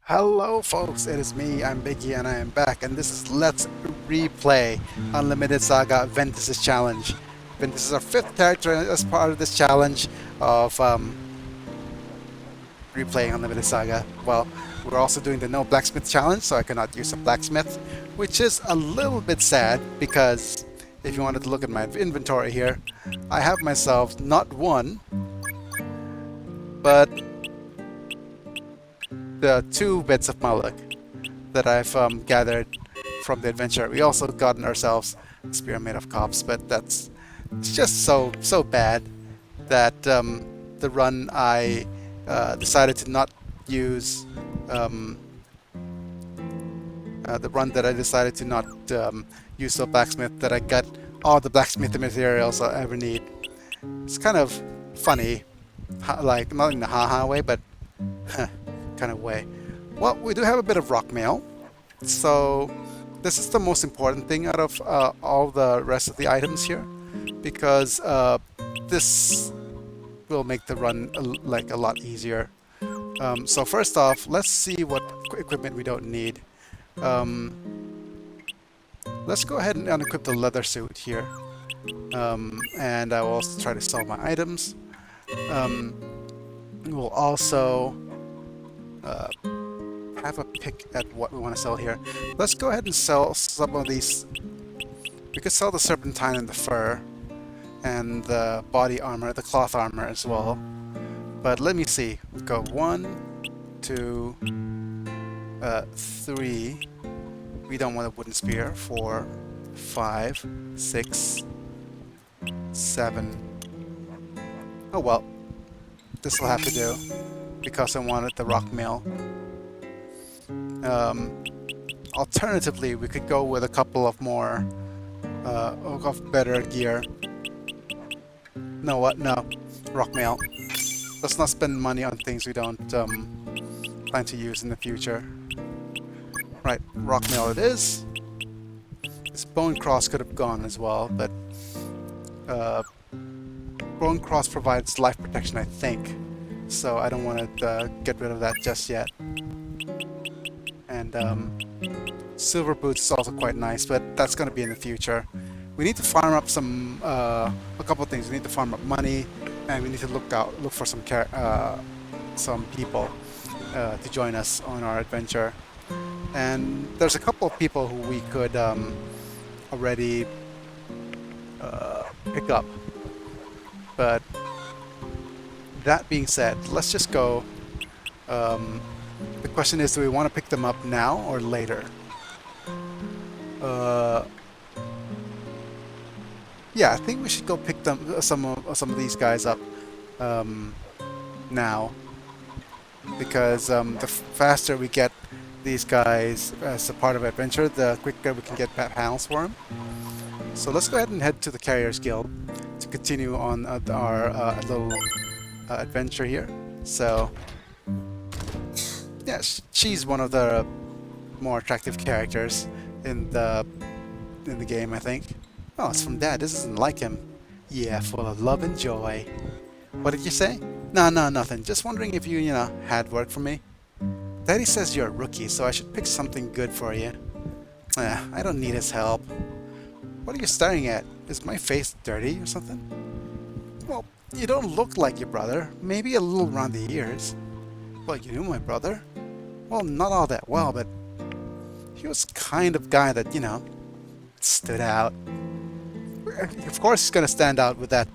Hello folks, it is me, I'm Biggy and I am back, and this is Let's Replay Unlimited Saga Ventus' challenge. Ventus is our fifth character as part of this challenge of replaying Unlimited Saga. Well, we're also doing the no blacksmith challenge, so I cannot use a blacksmith, which is a little bit sad because if you wanted to look at my inventory here, I have myself not one, but the two bits of Malak that I've gathered from the adventure. We also gotten ourselves a spear made of cops, but it's just so bad that the run I decided to not use the run that I decided to not use the blacksmith, that I got all the blacksmith materials I ever need. It's kind of funny, like not in the haha way, but kind of way. Well, we do have a bit of rock mail, so this is the most important thing out of all the rest of the items here, because this will make the run like a lot easier. So first off, let's see what equipment we don't need. Let's go ahead and unequip the leather suit here, and I will also try to sell my items. We'll also have a pick at what we want to sell here. Let's go ahead and sell some of these. We could sell the serpentine and the fur, and the body armor, the cloth armor as well. But let me see. We go 1, 2, 3. We don't want a wooden spear. 4, 5, 6, 7. Oh well. This will have to do because I wanted the rock mill. Alternatively, we could go with a couple of more of better gear. No, what? No, rock mail. Let's not spend money on things we don't plan to use in the future. Right, rock mail it is. This bone cross could have gone as well, but bone cross provides life protection, I think. So I don't want to get rid of that just yet. And silver boots is also quite nice, but that's going to be in the future. We need to farm up some a couple of things. We need to farm up money, and we need to look for some people to join us on our adventure. And there's a couple of people who we could already pick up. But that being said, let's just go. The question is, do we want to pick them up now or later? Yeah, I think we should go pick them some of these guys up now, because the faster we get these guys as a part of our adventure, the quicker we can get panels for them. So let's go ahead and head to the Carriers Guild to continue on our little adventure here. So yeah, she's one of the more attractive characters in the game, I think. Oh, it's from Dad. This isn't like him. Yeah, full of love and joy. What did you say? No, nothing. Just wondering if you had work for me. Daddy says you're a rookie, so I should pick something good for you. I don't need his help. What are you staring at? Is my face dirty or something? Well, you don't look like your brother. Maybe a little around the ears. Well, you knew my brother? Well, not all that well, but he was kind of guy that, stood out. Of course he's gonna stand out with that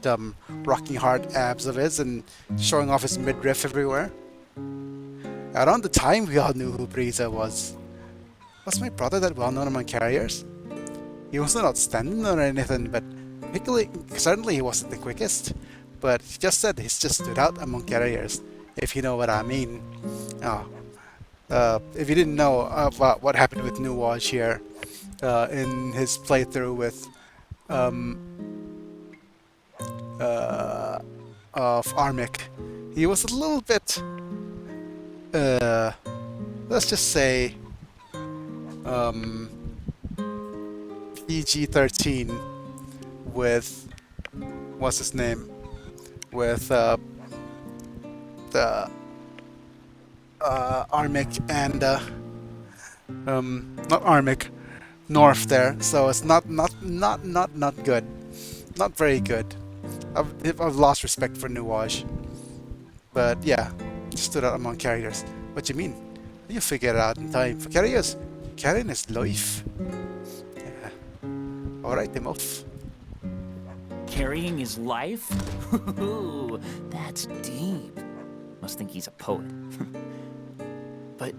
rocking hard abs of his and showing off his midriff everywhere. Around the time, we all knew who Brisa was. Was my brother that well known among carriers? He wasn't outstanding or anything, but certainly he wasn't the quickest. But he just said he's just stood out among carriers, if you know what I mean. Oh. If you didn't know about what happened with New Waj here in his playthrough with of Armic, he was a little bit let's just say PG-13 with what's his name, with the Armic and not Armic, North there. So it's not good, not very good. I've lost respect for Nuage, but yeah, stood out among carriers. What you mean? You figure it out in time. For carriers, carrying is life. Yeah. All right, I'm off. Carrying his life? Ooh, that's deep. Must think he's a poet. But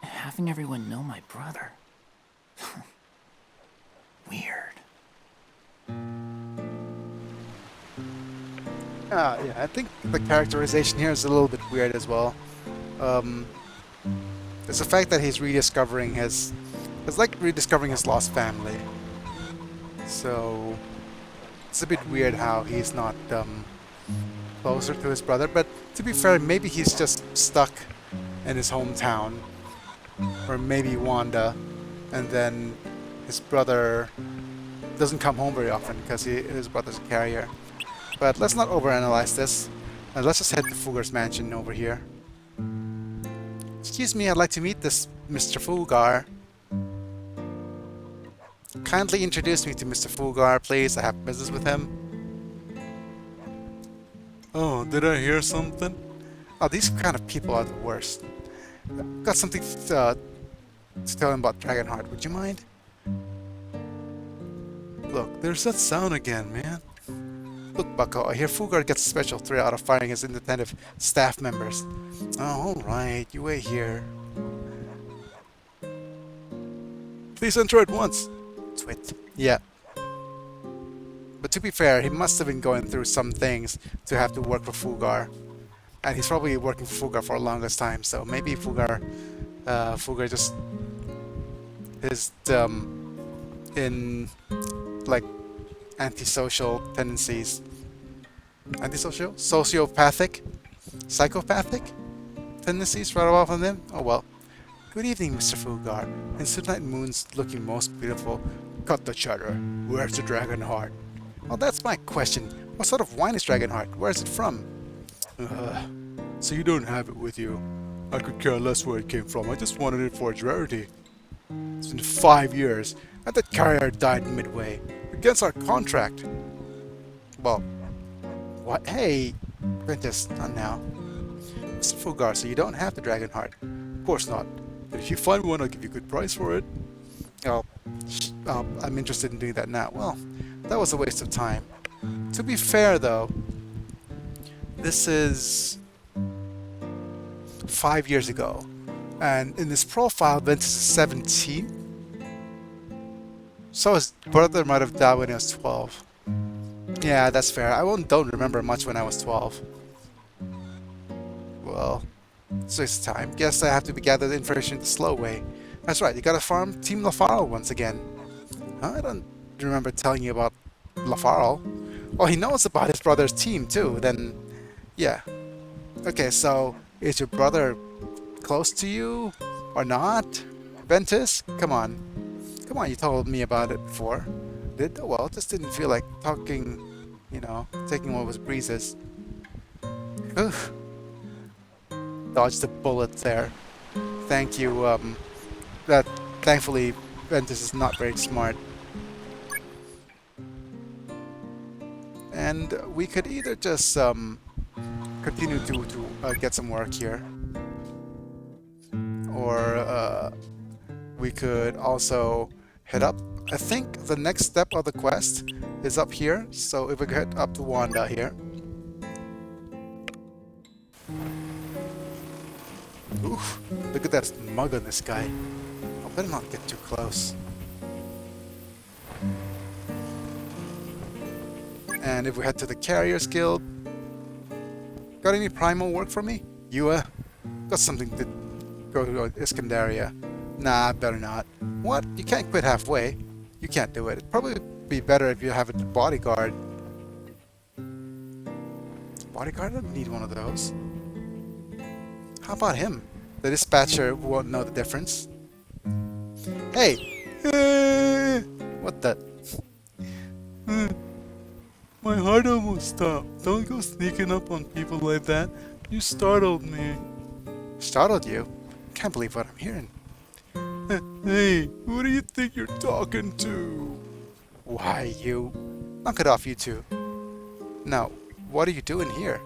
having everyone know my brother... Weird. Yeah, I think the characterization here is a little bit weird as well. It's the fact that he's rediscovering his... It's like rediscovering his lost family. So... It's a bit weird how he's not closer to his brother, but to be fair, maybe he's just stuck in his hometown. Or maybe Wanda, and then his brother doesn't come home very often because his brother's a carrier. But let's not overanalyze this. Let's just head to Fugar's mansion over here. Excuse me, I'd like to meet this Mr. Fugar. Kindly introduce me to Mr. Fugar, please. I have business with him. Oh, did I hear something? Oh, these kind of people are the worst. Got something to tell him about Dragonheart. Would you mind? Look, there's that sound again, man. Look, Bucko, I hear Fugar gets a special thrill out of firing his inattentive staff members. Oh, alright, you wait here. Please enter at once. Twit. Yeah. But to be fair, he must have been going through some things to have to work for Fugar. And he's probably working for Fugar for the longest time, so maybe Fugar just is in like antisocial tendencies. Antisocial? Sociopathic? Psychopathic tendencies right off on them? Oh well. Good evening, Mr. Fugar. And tonight moon's looking most beautiful. Cut the chatter. Where's the Dragonheart? Well, that's my question. What sort of wine is Dragonheart? Where's it from? So you don't have it with you. I could care less where it came from. I just wanted it for its rarity. It's been 5 years, and that carrier died midway. Against our contract. Well, what? Hey, Ventus, not now. Mr. Fugar, so you don't have the Dragonheart? Of course not. But if you find one, I'll give you a good price for it. Oh, I'm interested in doing that now. Well, that was a waste of time. To be fair, though, this is 5 years ago. And in this profile, Ventus is 17. So his brother might have died when he was 12. Yeah, that's fair. don't remember much when I was 12. Well, it's waste of time. Guess I have to gather the information the slow way. That's right, you gotta farm Team LaFarle once again. Huh? I don't remember telling you about LaFarle. Well, he knows about his brother's team too, then... Yeah. Okay, so is your brother close to you? Or not? Ventus? Come on. Come on, you told me about it before. Did? Well, just didn't feel like talking, you know, taking what was breezes. Oof. Dodged the bullet there. Thank you, thankfully, Ventus is not very smart. And we could either just, continue to get some work here. Or, we could also head up. I think the next step of the quest is up here, so if we head up to Wanda here. Oof, look at that mug on this guy. I better not get too close. And if we head to the Carriers Guild, got any primal work for me? You, got something to go to Iskandaria. Nah, better not. What? You can't quit halfway. You can't do it. It'd probably be better if you have a bodyguard. Bodyguard? I don't need one of those. How about him? The dispatcher won't know the difference. Hey! What the? My heart almost stopped. Don't go sneaking up on people like that. You startled me. Startled you? Can't believe what I'm hearing. Hey, who do you think you're talking to? Why, you. Knock it off, you two. Now, what are you doing here?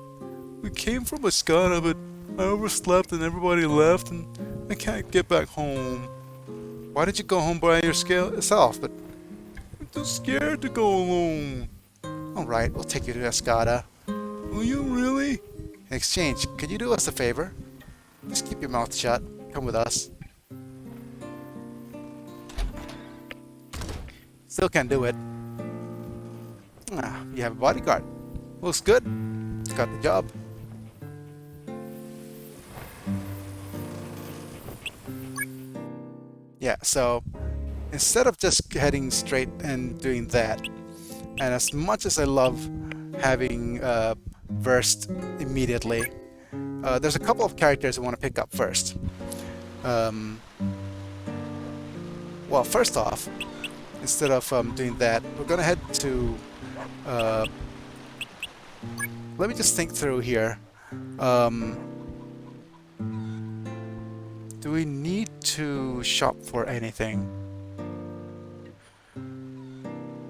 We came from Ascana, but I overslept and everybody left, and I can't get back home. Why did you go home by yourself? But I'm too scared to go alone. Alright, we'll take you to Ascana. Will you really? In exchange, could you do us a favor? Just keep your mouth shut. Come with us. Still can't do it. Ah, you have a bodyguard. Looks good. Got the job. Yeah, so instead of just heading straight and doing that, and as much as I love having versed immediately, there's a couple of characters I want to pick up first. Well, first off, instead of doing that, we're gonna head to let me just think through here. Do we need to shop for anything?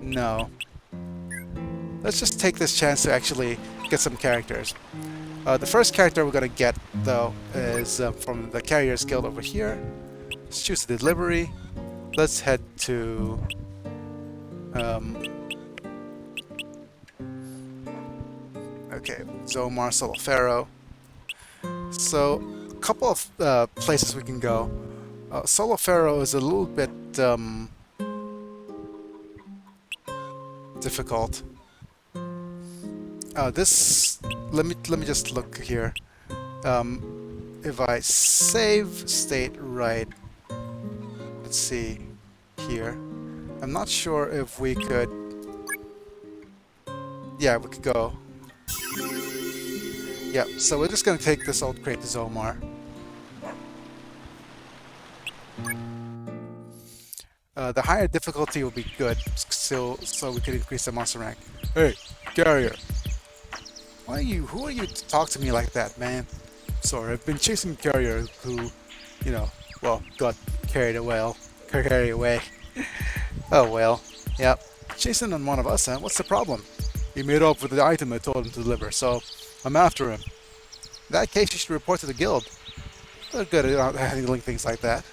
No. Let's just take this chance to actually get some characters. The first character we're gonna get, though, is from the Carriers Guild over here. Let's choose the delivery. Let's head to okay, Zomar, Solofero. So, a couple of places we can go. Solofero is a little bit difficult. This let me just look here. If I save state right, let's see here. I'm not sure if we could. Yeah, we could go. Yep, so we're just gonna take this old crate to Zomar. The higher difficulty will be good, so we could increase the monster rank. Hey, Carrier! Who are you to talk to me like that, man? Sorry, I've been chasing Carrier who, you know, well, got carried away. Oh well, yep. Chasing on one of us, huh? What's the problem? He made off with the item I told him to deliver, so I'm after him. In that case, you should report to the guild. They're good at handling things like that.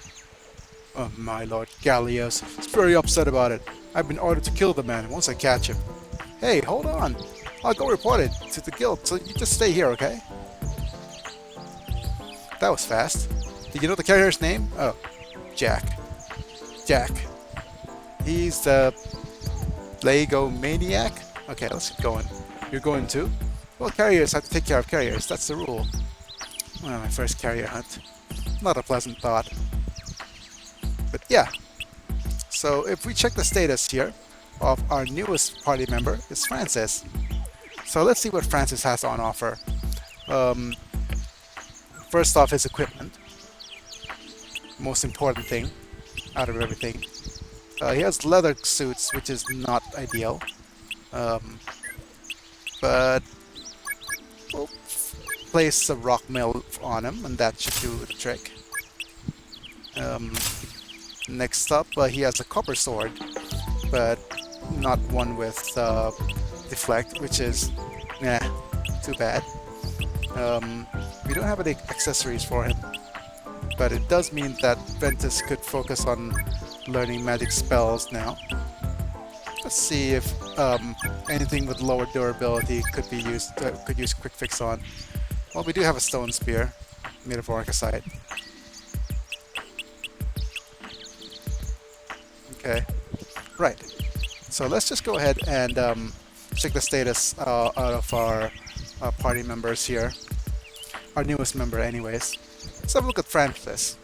Oh my lord, Gallios is very upset about it. I've been ordered to kill the man once I catch him. Hey, hold on. I'll go report it to the guild, so you just stay here, okay? That was fast. Did you know the carrier's name? Oh, Jack. Jack. He's the Lego Maniac? Okay, let's get going. You're going too? Well, carriers have to take care of carriers. That's the rule. Well, my first carrier hunt. Not a pleasant thought. But yeah. So if we check the status here of our newest party member, it's Francis. So let's see what Francis has on offer. First off, his equipment. Most important thing out of everything. He has leather suits, which is not ideal. But we'll place a rock mill on him, and that should do the trick. Next up, he has a copper sword, but not one with deflect, which is, too bad. We don't have any accessories for him, but it does mean that Ventus could focus on learning magic spells now. Let's see if anything with lower durability could be used. Could use quick fix on. Well, we do have a stone spear made of orcasite. Okay, right. So let's just go ahead and check the status out of our party members here. Our newest member, anyways. Let's have a look at Francis.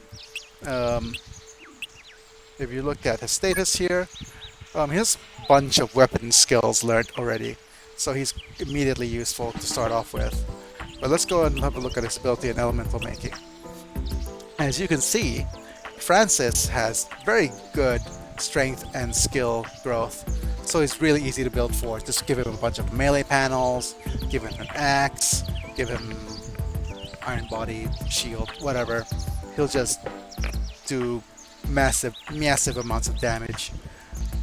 If you look at his status here, he has a bunch of weapon skills learned already, so he's immediately useful to start off with. But let's go and have a look at his ability in elemental making. As you can see, Francis has very good strength and skill growth, so it's really easy to build for. Just give him a bunch of melee panels, give him an axe, give him iron body, shield, whatever, he'll just do massive amounts of damage.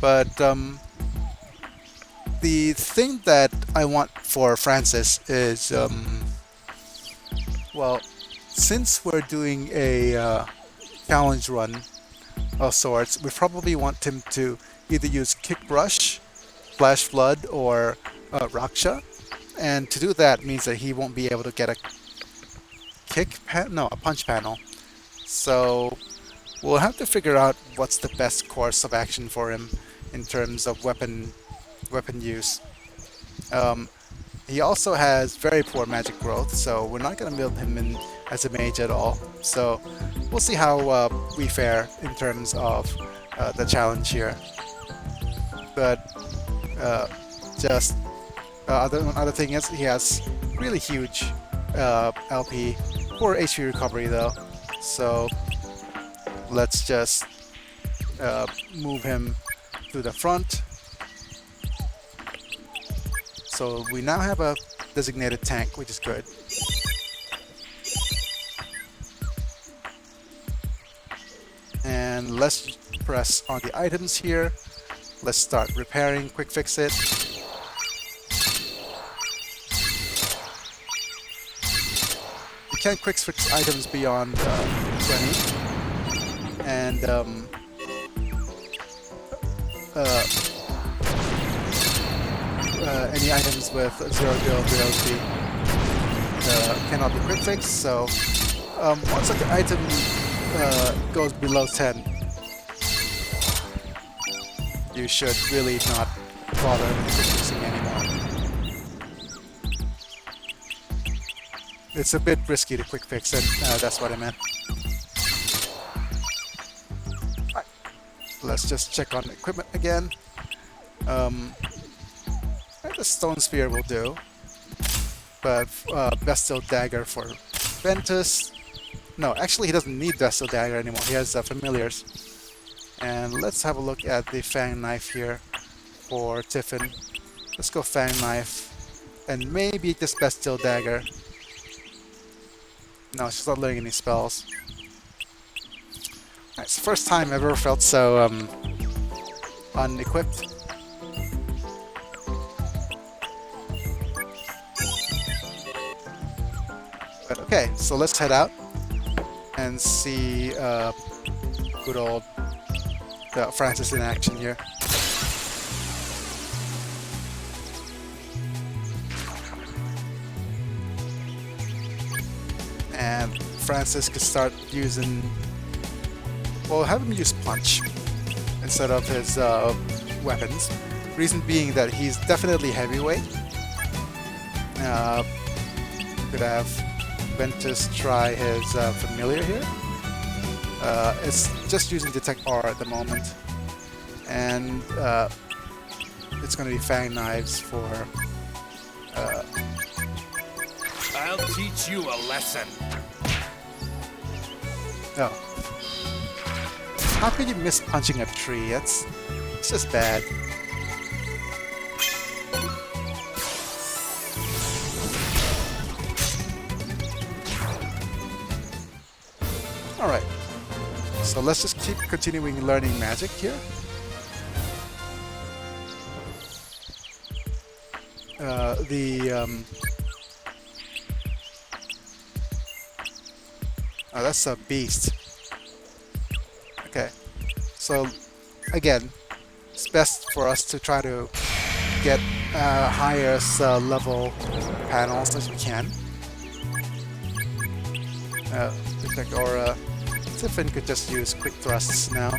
But the thing that I want for Francis is, well, since we're doing a challenge run of sorts, we probably want him to either use Kick Brush, Flash Flood, or Raksha. And to do that means that he won't be able to get a a punch panel. So we'll have to figure out what's the best course of action for him in terms of weapon use. He also has very poor magic growth, so we're not going to build him in as a mage at all. So we'll see how we fare in terms of the challenge here. But just other thing is he has really huge LP, poor HP recovery though. So let's just move him to the front. So we now have a designated tank, which is good. And let's press on the items here. Let's start repairing, quick fix it. You can't quick fix items beyond 20. And any items with 0 durability cannot be quick fixed. So once the item goes below 10, you should really not bother with quick fixing anymore. It's a bit risky to quick fix it, that's what I meant. Right. Let's just check on the equipment again. The stone spear will do, but bestial dagger for Ventus. No, actually he doesn't need bestial dagger anymore. He has familiars. And let's have a look at the fang knife here for Tiffin. Let's go fang knife, and maybe this bestial dagger. No, she's not learning any spells. It's the first time I've ever felt so unequipped. But okay, so let's head out and see good old Francis in action here. And Francis could start using, well, have him use punch instead of his weapons. Reason being that he's definitely heavyweight. Could have Ventus try his familiar here. It's just using Detect Aura at the moment. And it's going to be Fang Knives for... I'll teach you a lesson. Oh. How could you miss punching a tree? It's just bad. Alright. So let's just keep continuing learning magic here. Oh, that's a beast. Okay. So, again, it's best for us to try to get highest level panels as we can. Detect Aura. Tiffin could just use quick thrusts now.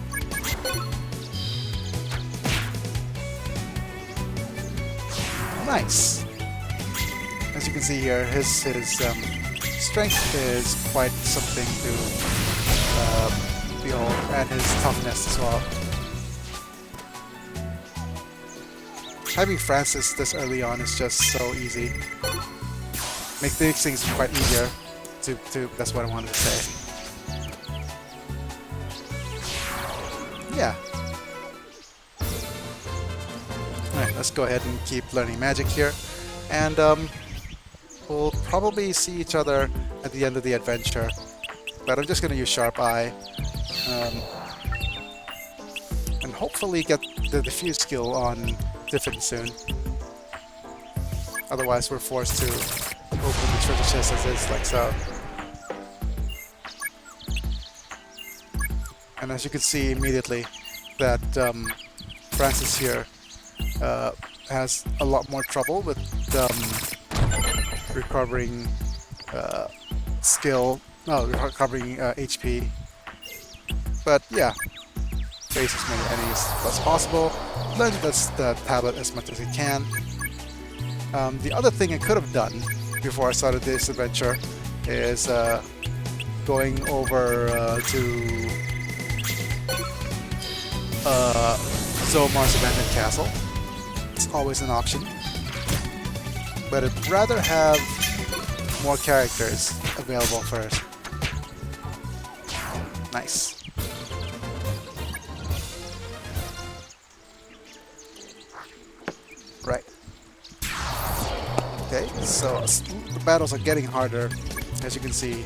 Nice. As you can see here, his strength is quite something to behold, and his toughness as well. Having Francis this early on is just so easy. Makes things quite easier. That's what I wanted to say. Yeah. Alright, let's go ahead and keep learning magic here. And we'll We'll probably see each other at the end of the adventure, but I'm just going to use Sharp Eye. And hopefully get the diffuse skill on Tiffin soon. Otherwise we're forced to open the treasure chest as is, like so. And as you can see immediately that Francis here has a lot more trouble with recovering recovering HP. But yeah, face as many enemies as possible, learn the tablet as much as it can. The other thing I could have done before I started this adventure is going over to Zomar's abandoned castle. It's always an option, but I'd rather have more characters available first. Nice. Right. Okay, so the battles are getting harder, as you can see.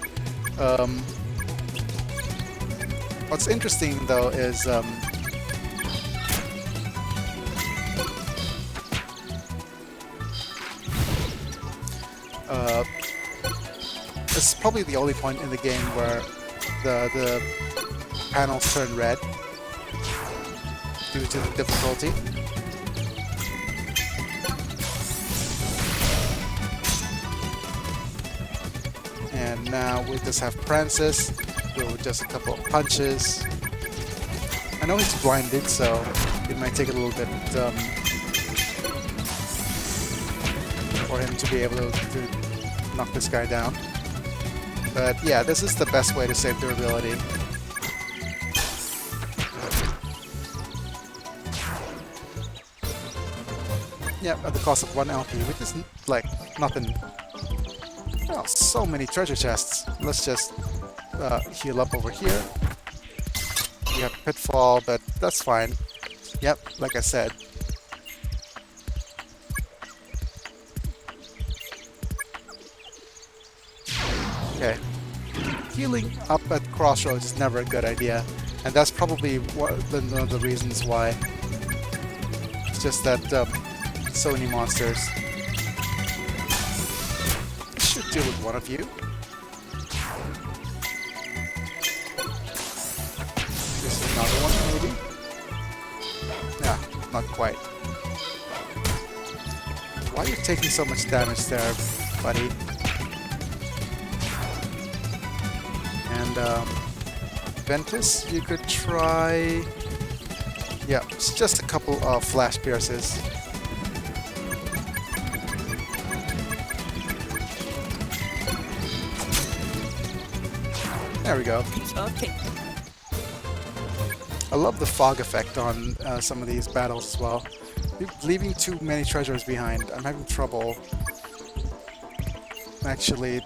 What's interesting though is this is probably the only point in the game where the panels turn red due to the difficulty. And now we just have Francis with just a couple of punches. I know he's blinded, so it might take a little bit for him to be able to knock this guy down. But yeah, this is the best way to save durability. Yep, at the cost of 1 LP, which is like nothing. Oh, so many treasure chests. Let's just heal up over here. We have Pitfall, but that's fine. Yep, like I said. Okay. Healing up at Crossroads is never a good idea, and that's probably one of the reasons why. It's just that so many monsters. I should deal with one of you. This is another one, maybe? Yeah, not quite. Why are you taking so much damage there, buddy? And Ventus, you could try... Yeah, it's just a couple of flash pierces. There we go. Okay. I love the fog effect on some of these battles as well. Leaving too many treasures behind. I'm having trouble actually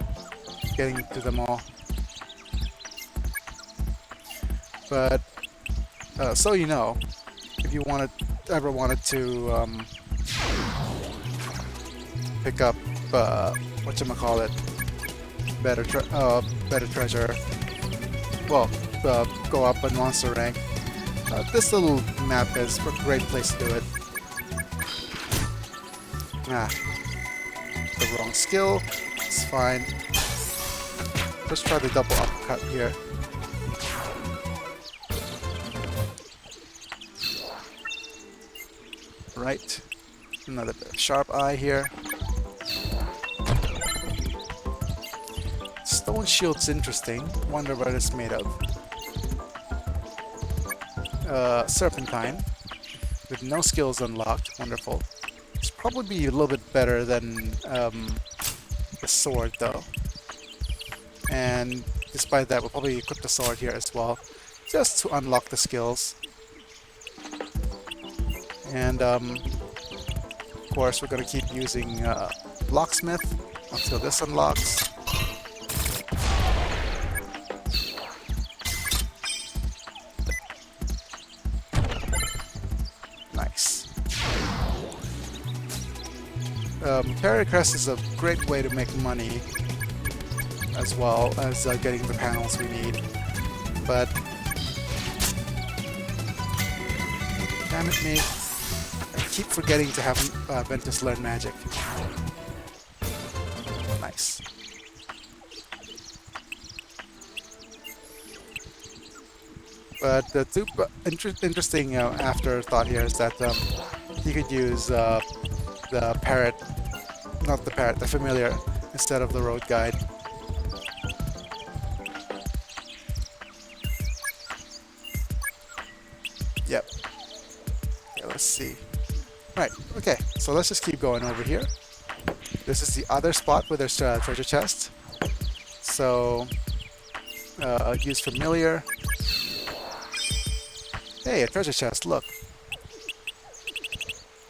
getting to them all. But so you know, if you ever wanted to pick up whatchamacallit, better treasure, well, go up in monster rank, this little map is a great place to do it. Ah, the wrong skill. It's fine. Let's try the double uppercut here. Right. Another bit of Sharp Eye here. Stone Shield's interesting. Wonder what it's made of. Serpentine. With no skills unlocked. Wonderful. It's probably a little bit better than the sword though. And despite that, we'll probably equip the sword here as well. Just to unlock the skills. And of course we're going to keep using Locksmith until this unlocks. Nice. Parry Crest is a great way to make money, as well as getting the panels we need. But damn it, me! I keep forgetting to have Ventus learn magic. Nice. But the interesting afterthought here is that you could use the parrot, not the parrot, the familiar, instead of the road guide. Yep. Okay, let's see. Right, okay, so let's just keep going over here. This is the other spot where there's a treasure chest. So, I'll use familiar. Hey, a treasure chest, look.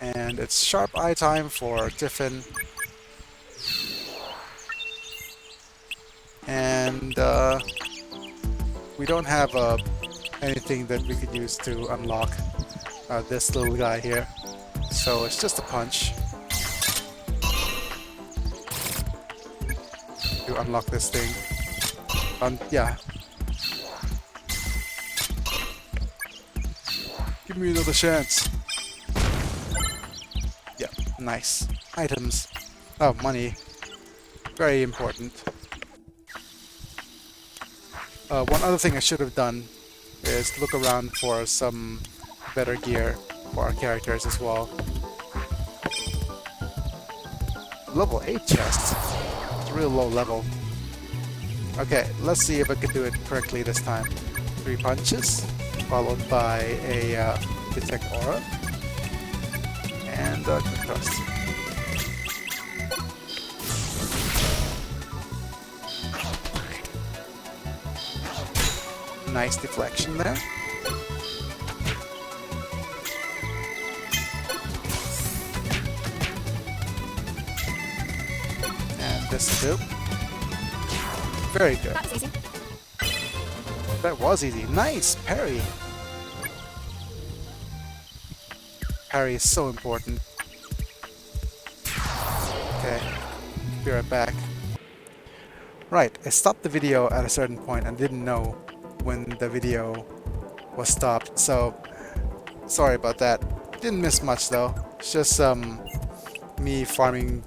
And it's sharp eye time for Tiffin. And we don't have anything that we could use to unlock this little guy here. So it's just a punch to unlock this thing. Yeah. Give me another chance. Yeah, nice. Items. Oh, money. Very important. One other thing I should have done is look around for some better gear for our characters as well. Level 8 chest. It's a real low level. Okay, let's see if I can do it correctly this time. 3 punches, followed by a detect aura, and quick thrust. Nice deflection there. And this too. Very good. That was easy. That was easy. Nice parry. Parry is so important. Okay, be right back. Right, I stopped the video at a certain point and didn't know when the video was stopped, so sorry about that. Didn't miss much though. It's just me farming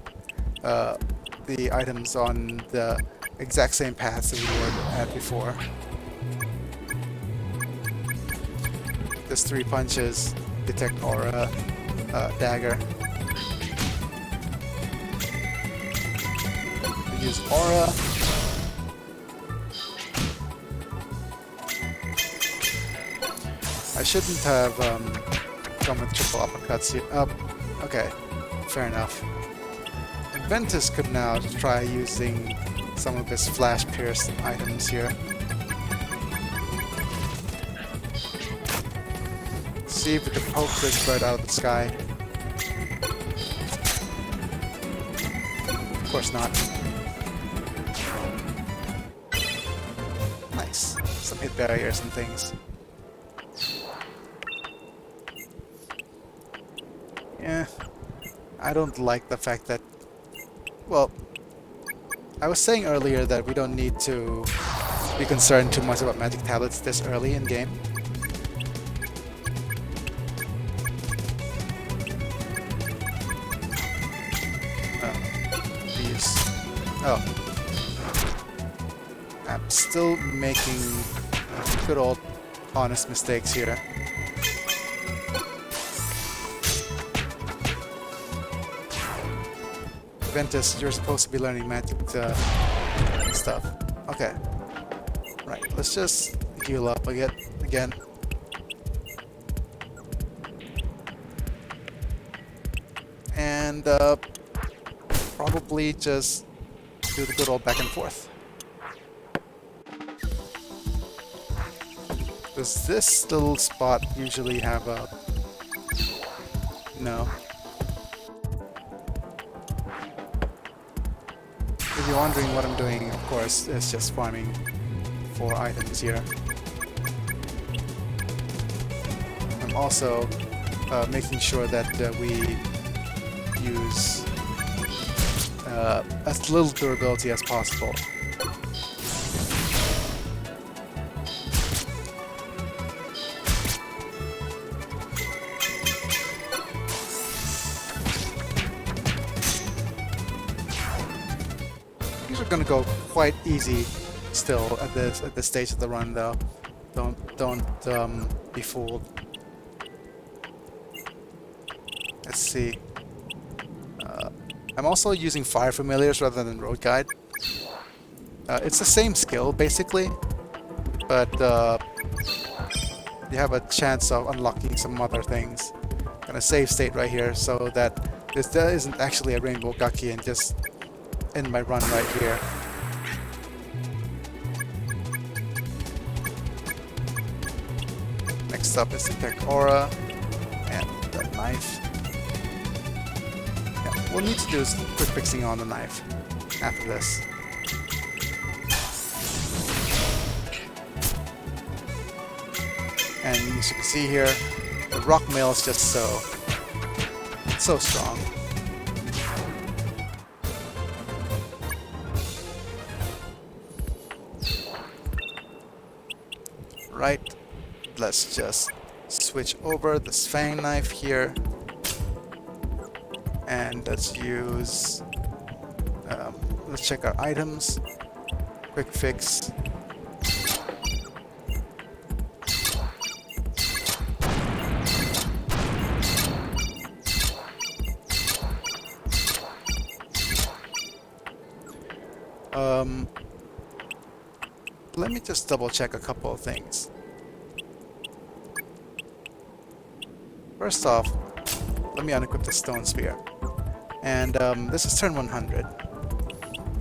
the items on the exact same paths that we were at before. Just 3 punches, detect aura, dagger. We use aura. I shouldn't have come with triple uppercuts here. Okay, fair enough. And Ventus could now try using some of his flash pierce items here. See if we can poke this bird out of the sky. Of course not. Nice. Some hit barriers and things. Yeah, I don't like the fact that, well, I was saying earlier that we don't need to be concerned too much about magic tablets this early in game. Oh. I'm still making good old honest mistakes here. Ventus, you're supposed to be learning magic stuff. Okay. Right, let's just heal up again. And probably just do the good old back and forth. Does this little spot usually have a... No. If you're wondering what I'm doing, of course, it's just farming for items here. I'm also making sure that we use as little durability as possible. These are gonna go quite easy still at this stage of the run, though. Don't be fooled. Let's see. I'm also using fire familiars rather than road guide. It's the same skill basically, but you have a chance of unlocking some other things. Gonna save state right here so that there isn't actually a rainbow gaki and just end my run right here. Next up is the tech aura and the knife. Yeah, what we'll need to do is quick fixing on the knife after this. And as you can see here, the rock mail is just so strong. Right, let's just switch over this fang knife here, and let's use, let's check our items, quick fix. Let me just double check a couple of things. First off, let me unequip the stone spear. And this is turn 100.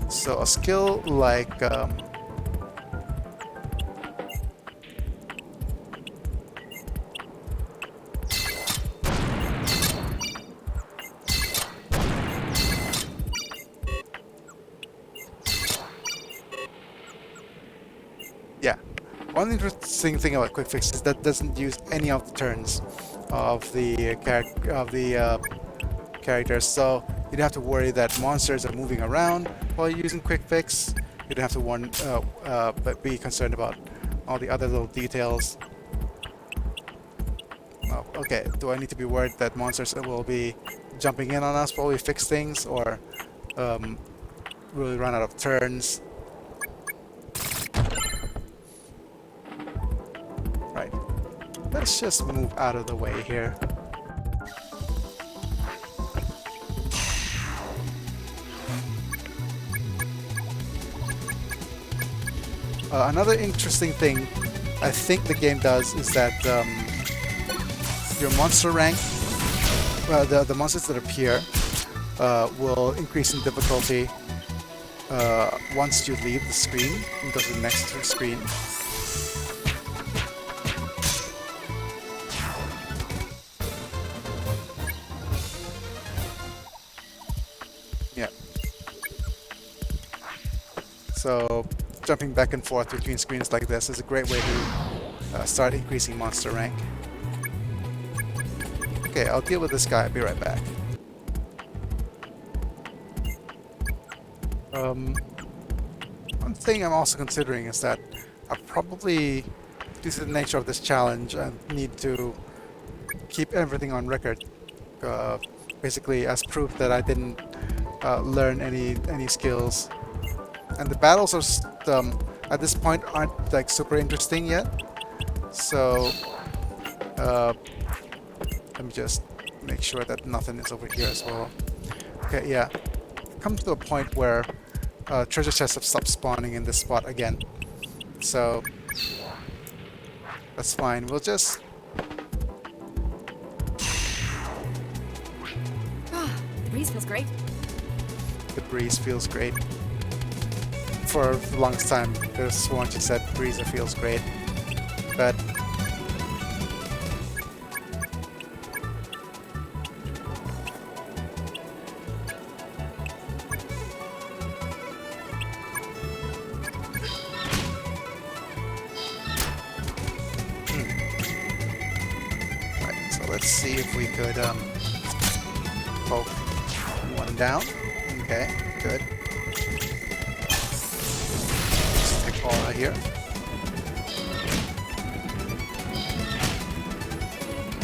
So a skill like yeah. One interesting thing about quick fix is that doesn't use any of the turns of the characters, so you don't have to worry that monsters are moving around while you're using quick fix. You don't have to but be concerned about all the other little details. Oh, okay, do I need to be worried that monsters will be jumping in on us while we fix things, or really run out of turns? Right. Let's just move out of the way here. Another interesting thing I think the game does is that your monster rank, the monsters that appear, will increase in difficulty once you leave the screen and go to the next screen. Yeah. So jumping back and forth between screens like this is a great way to start increasing monster rank. Okay, I'll deal with this guy. I'll be right back. One thing I'm also considering is that I probably, due to the nature of this challenge, I need to keep everything on record, basically as proof that I didn't learn any skills. And the battles are at this point aren't like super interesting yet, so let me just make sure that nothing is over here as well. Okay, yeah, come to a point where treasure chests have stopped spawning in this spot again, so that's fine. We'll just the breeze feels great. the breeze feels great. For the longest time, there's one who said breeze feels great, but right. So let's see if we could poke one down and Okay, good. Let's take all out here.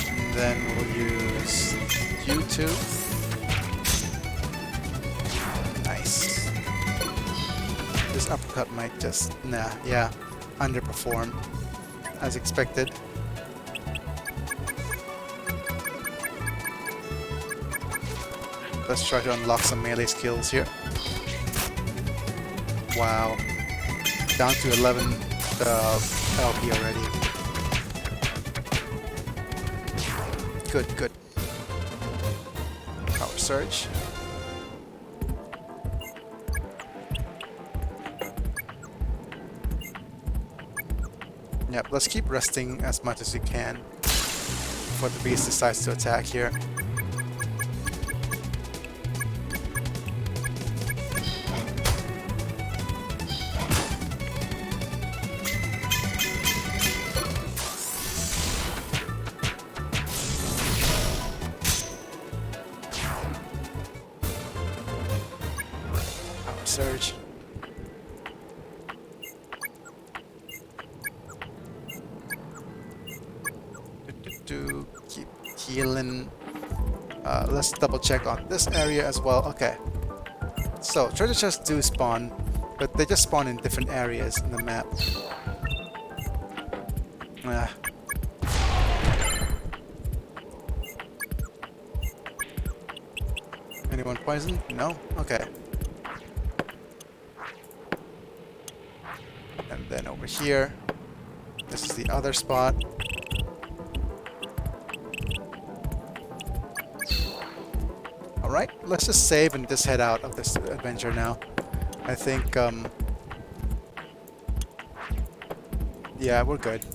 And then we'll use you two. Nice. This uppercut might just, underperform as expected. Let's try to unlock some melee skills here. Wow. Down to 11 LP already. Good, good. Power surge. Yep, let's keep resting as much as you can before the beast decides to attack here. Power surge. Keep healing. Let's double check on this area as well. Okay. So treasure chests do spawn, but they just spawn in different areas in the map. Anyone poisoned? No? Okay. And then over here, this is the other spot. Alright, let's just save and just head out of this adventure now. I think, yeah, we're good.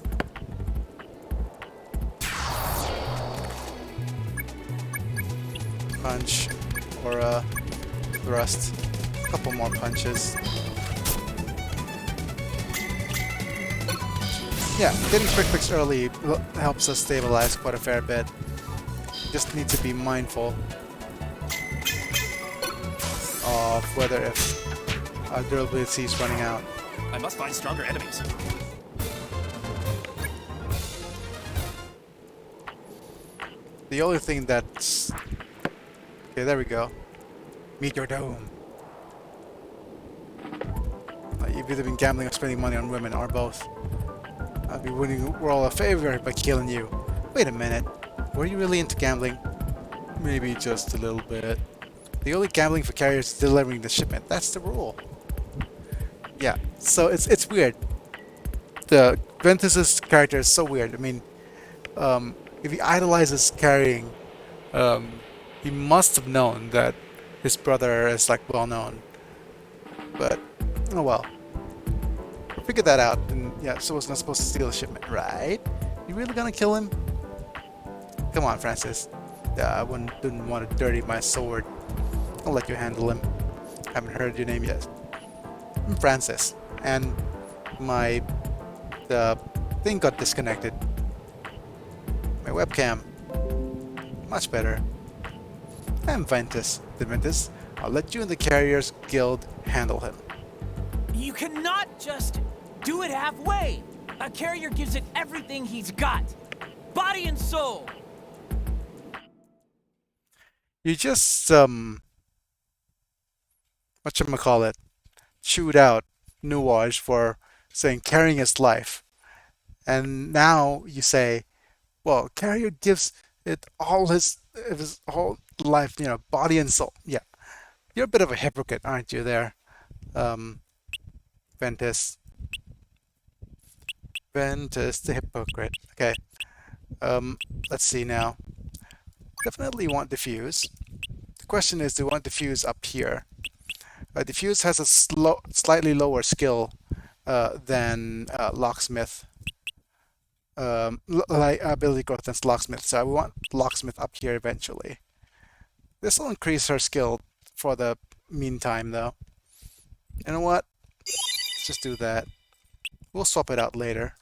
Punch or a thrust. A couple more punches. Yeah, getting quick fix early helps us stabilize quite a fair bit. Just need to be mindful of whether if our durability is running out. I must find stronger enemies. The only thing that's... Okay, there we go. Meet your doom. You've either been gambling or spending money on women, or both. I'll be winning the world a favor by killing you. Wait a minute. Were you really into gambling? Maybe just a little bit. The only gambling for carriers is delivering the shipment. That's the rule. Yeah, so it's weird. The Ventus's character is so weird. I mean, if he idolizes carrying, he must have known that his brother is like well known. But oh well. Figure that out. And yeah, so was not supposed to steal the shipment, right? You really gonna kill him? Come on, Francis. I didn't want to dirty my sword. I'll let you handle him. Haven't heard your name yet. I'm Francis, and the thing got disconnected. My webcam. Much better. I'm Ventus. Ventus. I'll let you and the Carriers Guild handle him. You cannot just do it halfway. A carrier gives it everything he's got. Body and soul. You just, whatchamacallit, chewed out Nuage for saying carrying his life. And now you say, well, Carrier gives it all his whole life, you know, body and soul. Yeah. You're a bit of a hypocrite, aren't you there, Ventus? Ventus the hypocrite. Okay. Let's see now. Definitely want diffuse. The question is, do we want diffuse up here? Diffuse has a slightly lower skill than locksmith. Ability growth than locksmith, so we want locksmith up here eventually. This will increase her skill for the meantime, though. You know what? Let's just do that. We'll swap it out later.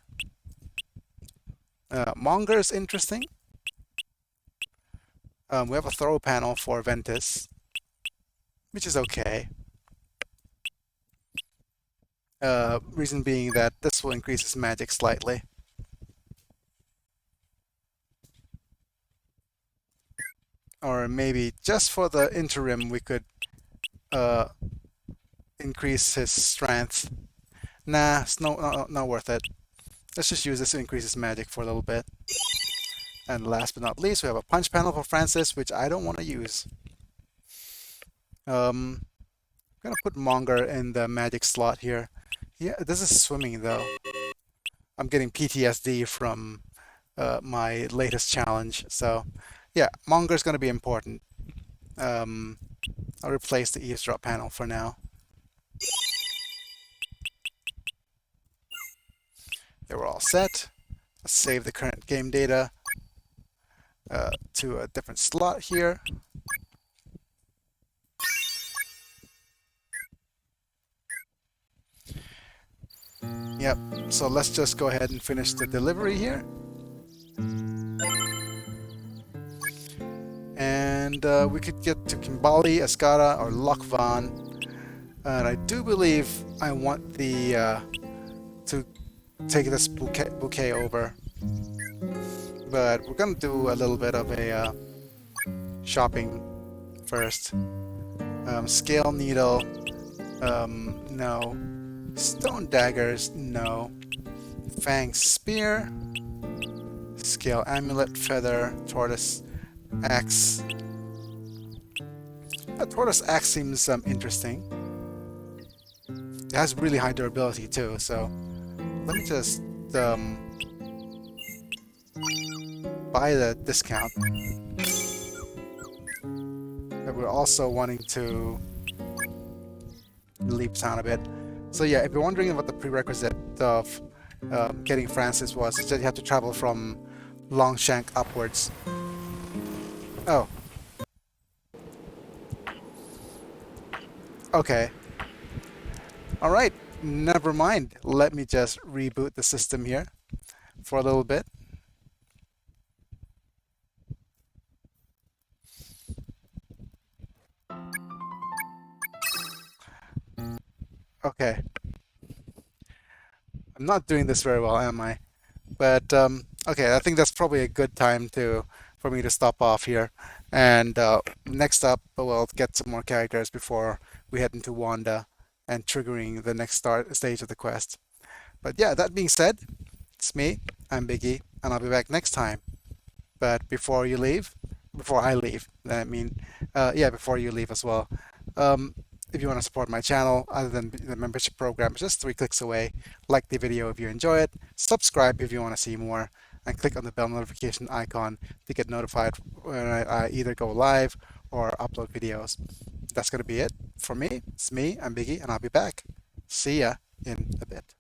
Monger is interesting. We have a throw panel for Ventus. which is okay. Reason being that this will increase his magic slightly. Or maybe just for the interim we could uh, increase his strength. Nah, it's not worth it. Let's just use this to increase his magic for a little bit. And last but not least, we have a punch panel for Francis, which I don't want to use. I'm gonna put Monger in the magic slot here. Yeah, this is swimming though. I'm getting PTSD from my latest challenge, so yeah, Monger's gonna be important. I'll replace the eavesdrop panel for now. Okay, we're all set. Let's save the current game data to a different slot here. Yep, so let's just go ahead and finish the delivery here. And we could get to Kimbali, Ascara, or Lokvan. And I do believe I want the to take this bouquet over. But we're gonna do a little bit of a shopping first. Scale needle, no. Stone daggers, no. Fang spear, scale amulet, feather, tortoise axe. The tortoise axe seems interesting. It has really high durability too, so let me just buy the discount. But we're also wanting to leap town a bit. So yeah, if you're wondering what the prerequisite of getting Francis was, it's that you have to travel from Longshank upwards. Oh. Okay. Alright, never mind. Let me just reboot the system here for a little bit. Okay. I'm not doing this very well, am I? But okay, I think that's probably a good time for me to stop off here. And next up, we'll get some more characters before we head into Wanda and triggering the next stage of the quest. But yeah, that being said, it's me, I'm Biggy, and I'll be back next time. But before I leave, I mean, yeah, before you leave as well. Um, if you want to support my channel, other than the membership program, it's just 3 clicks away. Like the video if you enjoy it, subscribe if you want to see more, and click on the bell notification icon to get notified when I either go live or upload videos. That's going to be it for me. It's me, I'm Biggy, and I'll be back. See ya in a bit.